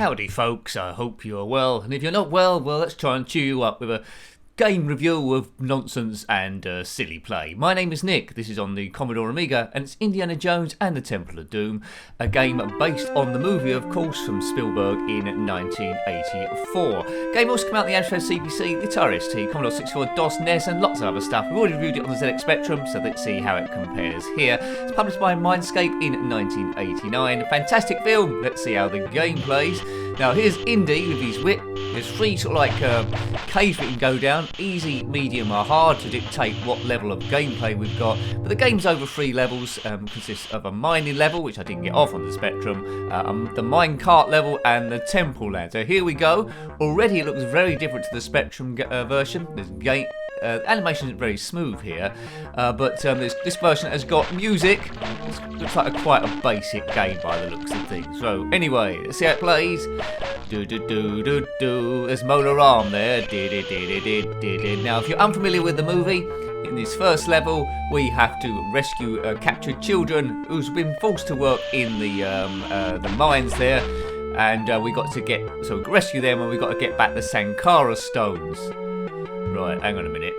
Howdy folks, I hope you're well, and if you're not well, let's try and cheer you up with a game review of nonsense and silly play. My name is Nick, this is on the Commodore Amiga, and it's Indiana Jones and the Temple of Doom, a game based on the movie, of course, from Spielberg in 1984. Game also came out on the Amstrad CPC, the Atari ST, Commodore 64, DOS, NES, and lots of other stuff. We've already reviewed it on the ZX Spectrum, so let's see how it compares here. It's published by Mindscape in 1989. Fantastic film, let's see how the game plays. Now here's Indy with his whip. There's three sort of like caves we can go down, easy, medium or hard to dictate what level of gameplay we've got. But the game's over 3 levels, consists of a mining level, which I didn't get off on the Spectrum, the Minecart level and the temple land. So here we go. Already it looks very different to the Spectrum version. There's animation isn't very smooth here, but this version has got music. It looks like quite a basic game by the looks of things. So anyway, let's see how it plays. Do do do do do. There's Molar Arm there. Now, if you're unfamiliar with the movie, in this first level, we have to rescue captured children who's been forced to work in the mines there, and we rescue them, and we got to get back the Sankara stones. Right, hang on a minute.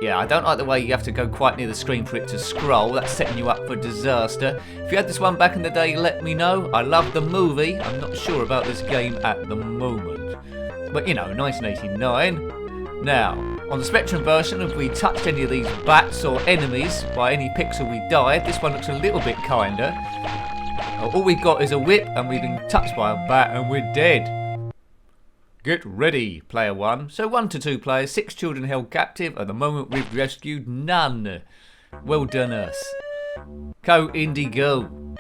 Yeah, I don't like the way you have to go quite near the screen for it to scroll. That's setting you up for disaster. If you had this one back in the day, let me know. I love the movie. I'm not sure about this game at the moment. But, 1989. Now, on the Spectrum version, if we touched any of these bats or enemies, by any pixel we died. This one looks a little bit kinder. All we've got is a whip, and we've been touched by a bat, and we're dead. Get ready, player 1. So 1 to 2 players, 6 children held captive. At the moment we've rescued none. Well done us. Go Indy, go.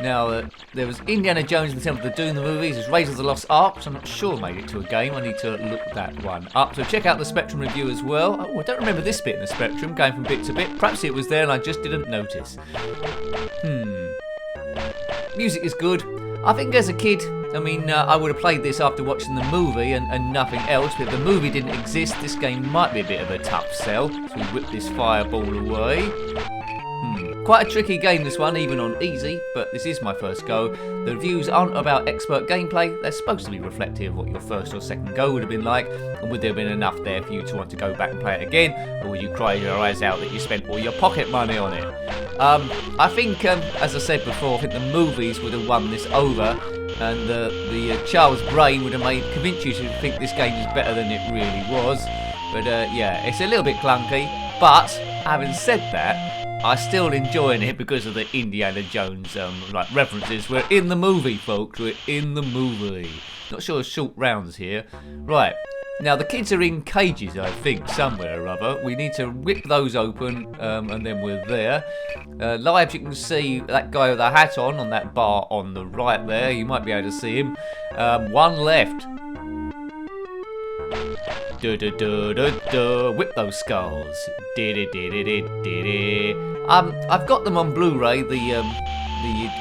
Now there was Indiana Jones and the Temple of Doom, the movies. There's Raiders of the Lost Ark, which I'm not sure made it to a game. I need to look that one up. So check out the Spectrum review as well. Oh, I don't remember this bit in the Spectrum, going from bit to bit. Perhaps it was there and I just didn't notice. Music is good. I think as a kid, I would have played this after watching the movie and nothing else, but if the movie didn't exist, this game might be a bit of a tough sell. So we whip this fireball away. Quite a tricky game, this one, even on easy, but this is my first go. The reviews aren't about expert gameplay. They're supposed to be reflective of what your first or second go would have been like, and would there have been enough there for you to want to go back and play it again, or would you cry your eyes out that you spent all your pocket money on it? I think, as I said before, I think the movies would have won this over, and the child's brain would have convinced you to think this game is better than it really was. But yeah, it's a little bit clunky, but having said that, I still enjoying it because of the Indiana Jones references. We're in the movie, folks. We're in the movie. Not sure of short rounds here. Right. Now the kids are in cages, I think, somewhere or other. We need to whip those open, and then we're there. Live, you can see that guy with the hat on that bar on the right there. You might be able to see him. One left. Whip those skulls. I've got them on Blu-ray, the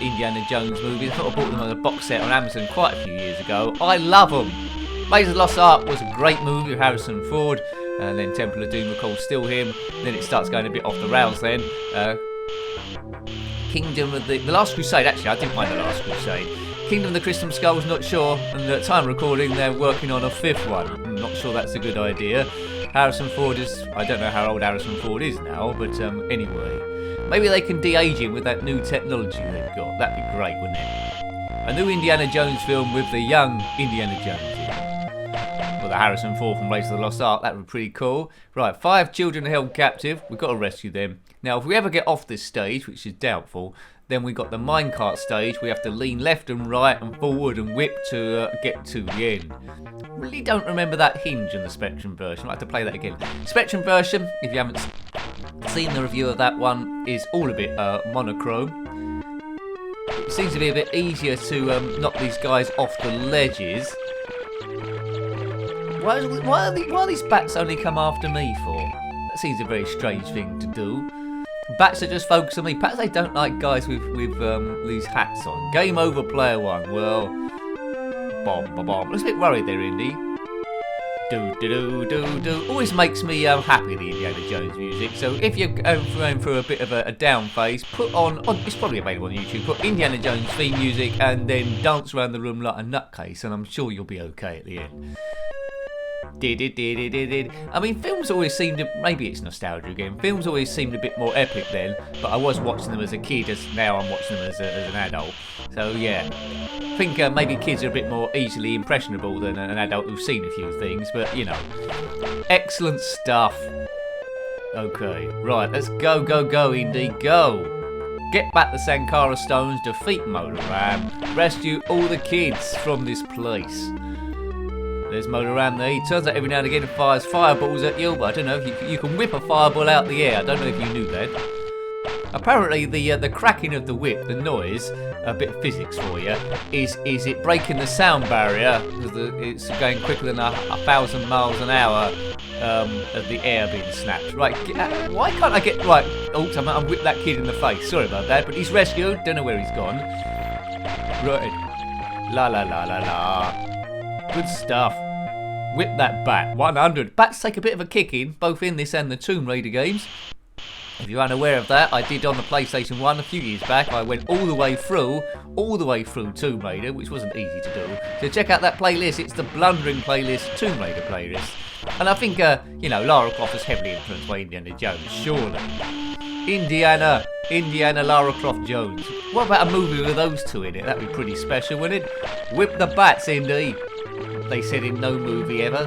Indiana Jones movies. I thought I bought them on a box set on Amazon quite a few years ago. I love them. Raiders of the Lost Ark was a great movie with Harrison Ford, and then Temple of Doom, of course, still him. Then it starts going a bit off the rails then. Kingdom of the Last Crusade, actually, I didn't mind The Last Crusade. Kingdom of the Crystal Skulls, not sure, and at the time of recording they're working on a 5th one. I'm not sure that's a good idea. Harrison Ford I don't know how old Harrison Ford is now, but anyway. Maybe they can de-age him with that new technology they've got. That'd be great, wouldn't it? A new Indiana Jones film with the young Indiana Jones in. Well, the Harrison Ford from Raiders of the Lost Ark, that would be pretty cool. Right, 5 children held captive. We've got to rescue them. Now, if we ever get off this stage, which is doubtful, then we got the minecart stage. We have to lean left and right and forward and whip to get to the end. Really don't remember that hinge in the Spectrum version. I'll have to play that again. Spectrum version, if you haven't seen the review of that one, is all a bit monochrome. It seems to be a bit easier to knock these guys off the ledges. Why are these bats only come after me for? That seems a very strange thing to do. Bats are just focused on me. Perhaps they don't like guys with these hats on. Game over, player 1. Well, bomb. I was a bit worried there, Indy. Do do do do do. Always makes me happy, the Indiana Jones music. So if you're going through a bit of a down phase, put on, it's probably available on YouTube, put Indiana Jones theme music and then dance around the room like a nutcase, and I'm sure you'll be okay at the end. I mean, films always seemed to, maybe it's nostalgia again, films always seemed a bit more epic then, but I was watching them as a kid, as now I'm watching them as an adult. So yeah, I think maybe kids are a bit more easily impressionable than an adult who's seen a few things, but you know, excellent stuff. Okay, right, let's go, go, go, Indy, go! Get back the Sankara Stones, defeat Motor Ram, rescue all the kids from this place. There's Motor Ram there. He turns out every now and again and fires fireballs at you, but I don't know if you can whip a fireball out the air. I don't know if you knew that. Apparently the cracking of the whip, the noise, a bit of physics for you, is it breaking the sound barrier because it's going quicker than 1,000 miles an hour of the air being snapped. Right, why can't I get, right, oops, I whipped that kid in the face. Sorry about that, but he's rescued. Don't know where he's gone. Right. La la la la la. Good stuff. Whip that bat. 100. Bats take a bit of a kicking, both in this and the Tomb Raider games. If you're unaware of that, I did on the PlayStation 1 a few years back. I went all the way through Tomb Raider, which wasn't easy to do. So check out that playlist. It's the blundering playlist, Tomb Raider playlist. And I think, you know, Lara Croft was heavily influenced by Indiana Jones, surely. Indiana, Lara Croft Jones. What about a movie with those two in it? That'd be pretty special, wouldn't it? Whip the bats, Indy. They said in no movie ever.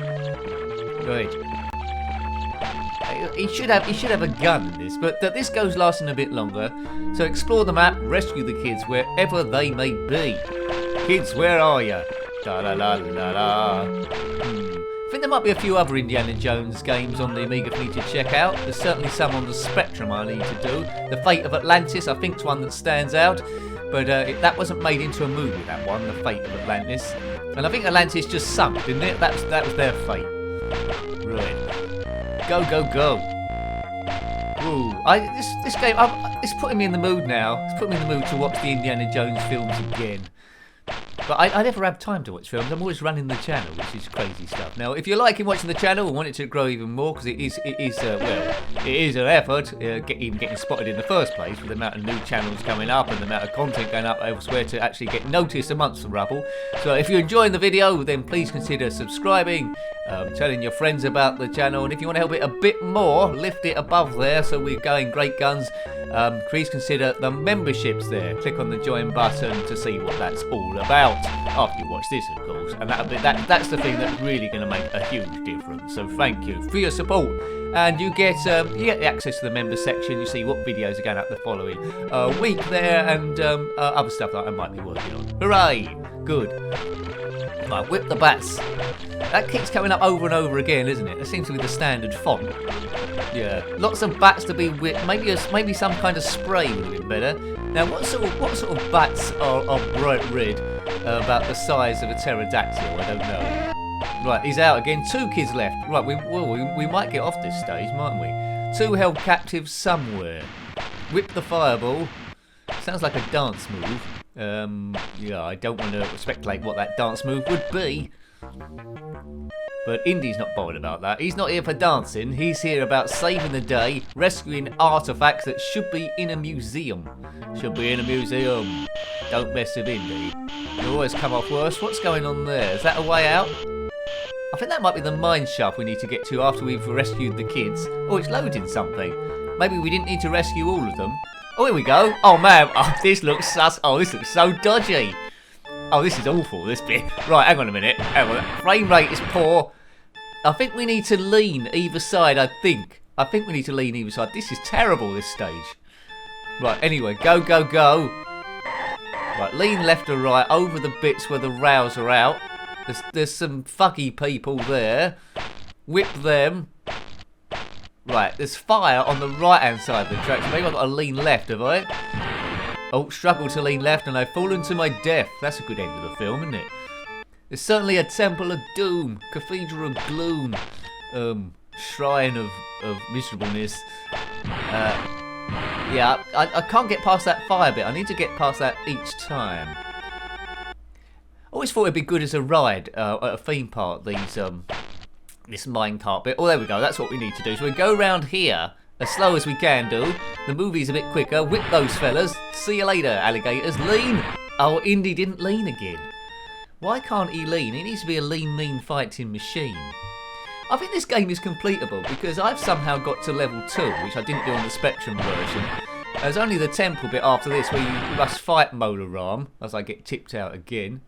Right. He should have a gun in this, but this goes lasting a bit longer. So explore the map, rescue the kids wherever they may be. Kids, where are you? Da la la la la. I think there might be a few other Indiana Jones games on the Amiga for me to check out. There's certainly some on the Spectrum I need to do. The Fate of Atlantis, I think, is one that stands out. But that wasn't made into a movie, that one, The Fate of Atlantis. And I think Atlantis just sunk, didn't it? That was their fate. Right. Go, go, go. Ooh, this game, it's putting me in the mood now. It's putting me in the mood to watch the Indiana Jones films again. But I never have time to watch films. I'm always running the channel, which is crazy stuff. Now, if you're liking watching the channel and want it to grow even more, because it is an effort, even getting spotted in the first place with the amount of new channels coming up and the amount of content going up elsewhere to actually get noticed amongst the rubble. So if you're enjoying the video, then please consider subscribing, telling your friends about the channel, and if you want to help it a bit more, lift it above there so we're going great guns. Please consider the memberships there. Click on the join button to see what that's all about. After you watch this, of course, and that's the thing that's really going to make a huge difference. So thank you for your support, and you get access to the member section. You see what videos are going up the following week there, and other stuff that I might be working on. Hooray! Good. Right, whip the bats. That keeps coming up over and over again, isn't it? That seems to be the standard font. Yeah, lots of bats to be whipped. Maybe some kind of spray would have been better. Now, what sort of bats are bright red, about the size of a pterodactyl? I don't know. Right, he's out again. 2 kids left. Right, we might get off this stage, mightn't we? 2 held captive somewhere. Whip the fireball. Sounds like a dance move. Yeah, I don't want to speculate what that dance move would be. But Indy's not bothered about that. He's not here for dancing. He's here about saving the day, rescuing artefacts that should be in a museum. Should be in a museum. Don't mess with Indy. You always come off worse. What's going on there? Is that a way out? I think that might be the mine shaft we need to get to after we've rescued the kids. Oh, it's loading something. Maybe we didn't need to rescue all of them. Oh, here we go. Oh, man. Oh, this looks sus. Oh, this looks so dodgy. Oh, this is awful, this bit. Right, hang on a minute. Hang on. Frame rate is poor. I think we need to lean either side, I think we need to lean either side. This is terrible, this stage. Right, anyway, go, go, go. Right, lean left or right over the bits where the rails are out. There's some fuggy people there. Whip them. Right, there's fire on the right-hand side of the track. So maybe I've got to lean left, have I? Oh, struggle to lean left and I've fallen to my death. That's a good end of the film, isn't it? There's certainly a Temple of Doom, Cathedral of Gloom, Shrine of Miserableness. Yeah, I can't get past that fire bit. I need to get past that each time. I always thought it'd be good as a ride at a theme park, these this minecart bit. Oh, there we go. That's what we need to do. So we go around here as slow as we can do. The movie's a bit quicker. Whip those fellas. See you later, alligators. Lean. Oh, Indy didn't lean again. Why can't he lean? He needs to be a lean, mean fighting machine. I think this game is completable because I've somehow got to level 2, which I didn't do on the Spectrum version. There's only the temple bit after this where you must fight Molar Arm, as I get tipped out again.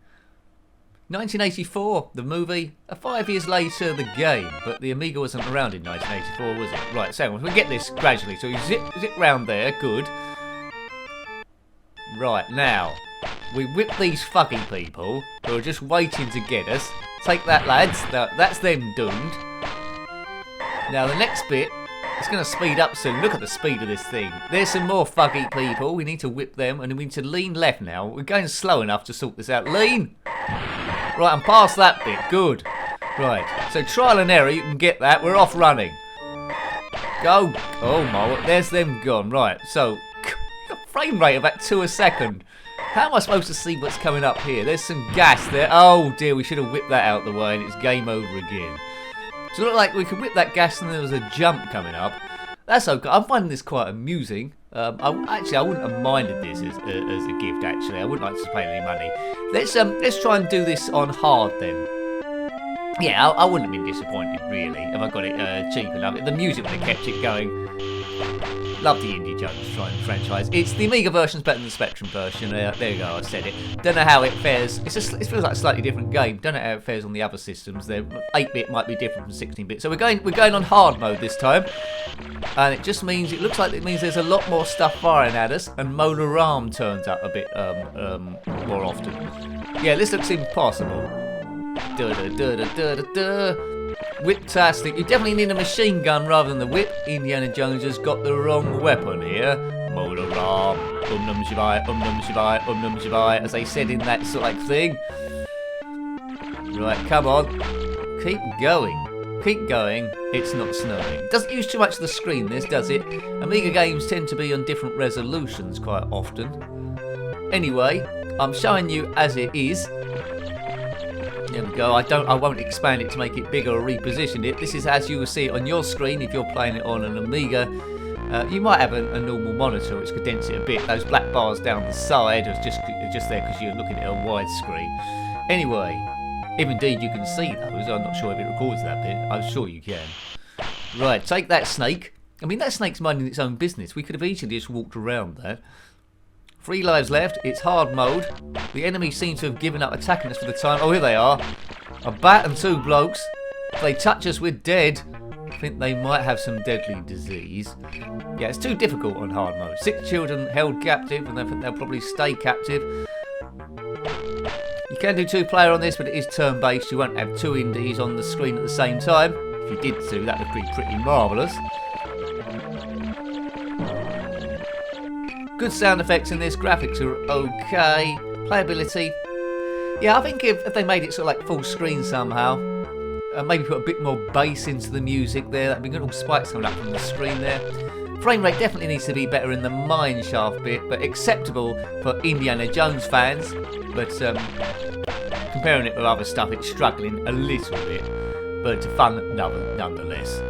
1984, the movie. 5 years later, the game. But the Amiga wasn't around in 1984, was it? Right, so we get this gradually. So you zip round there, good. Right, now, we whip these fuggy people who are just waiting to get us. Take that, lads. That's them doomed. Now, the next bit, it's going to speed up soon. Look at the speed of this thing. There's some more fuggy people. We need to whip them, and we need to lean left now. We're going slow enough to sort this out. Lean! Right, I'm past that bit. Good. Right, so trial and error, you can get that. We're off running. Go. Oh, my. There's them gone. Right, so, frame rate of about 2 a second. How am I supposed to see what's coming up here? There's some gas there. Oh, dear, we should have whipped that out of the way, and it's game over again. So it looked like we could whip that gas and there was a jump coming up. That's okay. I'm finding this quite amusing. I wouldn't have minded this as a gift, actually. I wouldn't like to pay any money. Let's try and do this on hard, then. Yeah, I wouldn't have been disappointed, really, if I got it cheap enough. The music would have kept it going. Love the Indy Jones franchise. It's the Amiga version's better than the Spectrum version. There you go, I said it. Don't know how it fares. It feels like a slightly different game. Don't know how it fares on the other systems. The 8-bit might be different from 16-bit. So we're going on hard mode this time, and it just means it looks like it means there's a lot more stuff firing at us, and Molar Arm turns up a bit more often. Yeah, this looks impossible. Whip-tastic. You definitely need a machine gun rather than the whip. Indiana Jones has got the wrong weapon here. Molar Arm. Num shivai, num shivai, num shivai, as they said in that sort of thing. Right, come on. Keep going. Keep going. It's not snowing. Doesn't use too much of the screen, this, does it? Amiga games tend to be on different resolutions quite often. Anyway, I'm showing you as it is. There we go. I won't expand it to make it bigger or reposition it. This is as you will see it on your screen if you're playing it on an Amiga. You might have a normal monitor which condense it a bit. Those black bars down the side are just there because you're looking at a wide screen. Anyway, if indeed you can see those, I'm not sure if it records that bit. I'm sure you can. Right, take that snake. I mean, that snake's minding its own business. We could have easily just walked around that. 3 lives left. It's hard mode. The enemy seems to have given up attacking us for the time. Oh, here they are. A bat and 2 blokes. If they touch us, we're dead. I think they might have some deadly disease. Yeah, it's too difficult on hard mode. 6 children held captive, and I think they'll probably stay captive. You can do 2-player on this, but it is turn-based. You won't have 2 indies on the screen at the same time. If you did so, that would be pretty marvellous. Good sound effects in this. Graphics are okay. Playability. Yeah, I think if they made it sort of like full screen somehow, maybe put a bit more bass into the music there, that'd be good. All spikes coming up from the screen there. Frame rate definitely needs to be better in the mineshaft bit, but acceptable for Indiana Jones fans. But comparing it with other stuff, it's struggling a little bit. But fun nonetheless.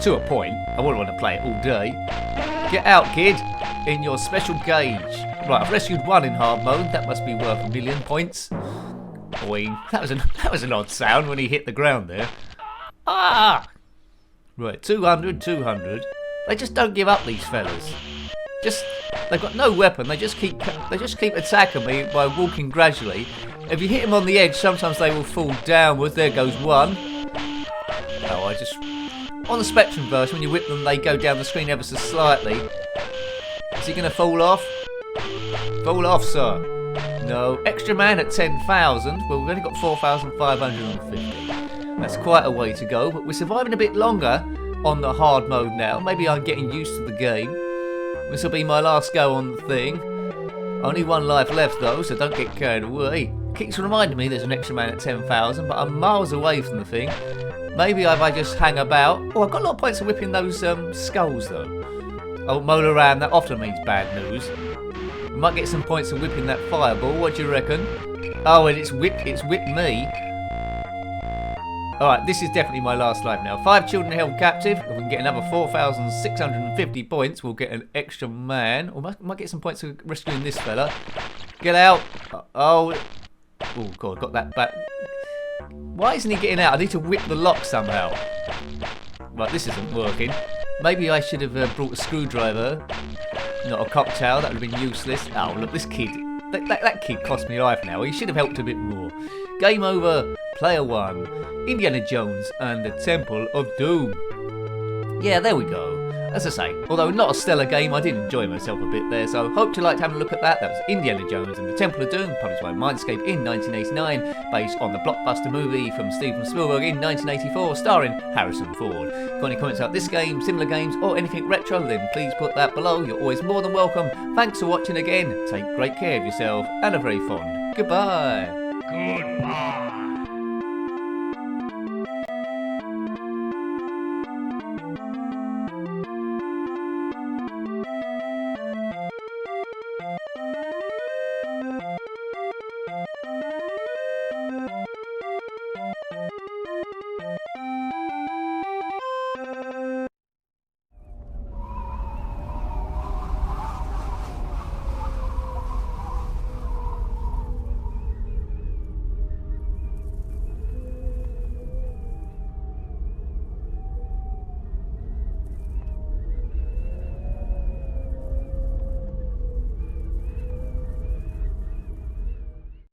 To a point. I wouldn't want to play it all day. Get out, kid, in your special gauge. Right, I've rescued 1 in hard mode. That must be worth 1,000,000 points. Boing. That was an odd sound when he hit the ground there. Ah! Right, 200, 200. They just don't give up, these fellas. They've got no weapon. They just keep attacking me by walking gradually. If you hit them on the edge, sometimes they will fall downwards. There goes 1. On the Spectrum version, when you whip them, they go down the screen ever so slightly. Is he going to fall off? Fall off, sir. No. Extra man at 10,000. Well, we've only got 4,550. That's quite a way to go, but we're surviving a bit longer on the hard mode now. Maybe I'm getting used to the game. This will be my last go on the thing. Only 1 life left, though, so don't get carried away. Keeps reminding me there's an extra man at 10,000, but I'm miles away from the thing. Maybe if I just hang about. Oh, I've got a lot of points for whipping those skulls, though. Oh, Molar Arm, that often means bad news. We might get some points for whipping that fireball. What do you reckon? Oh, and it's whipped me. Alright, this is definitely my last life now. 5 children held captive. If we can get another 4,650 points, we'll get an extra man. Or might get some points for rescuing this fella. Get out. Oh God, got that back. Why isn't he getting out? I need to whip the lock somehow. Right, this isn't working. Maybe I should have brought a screwdriver, not a cocktail. That would have been useless. Oh, look, this kid. That kid cost me life now. He should have helped a bit more. Game over. Player 1. Indiana Jones and the Temple of Doom. Yeah, there we go. As I say, although not a stellar game, I did enjoy myself a bit there, so hope you liked having a look at that. That was Indiana Jones and the Temple of Doom, published by Mindscape in 1989, based on the blockbuster movie from Steven Spielberg in 1984, starring Harrison Ford. If you've got any comments about this game, similar games, or anything retro, then please put that below. You're always more than welcome. Thanks for watching again. Take great care of yourself, and a very fond goodbye. Goodbye.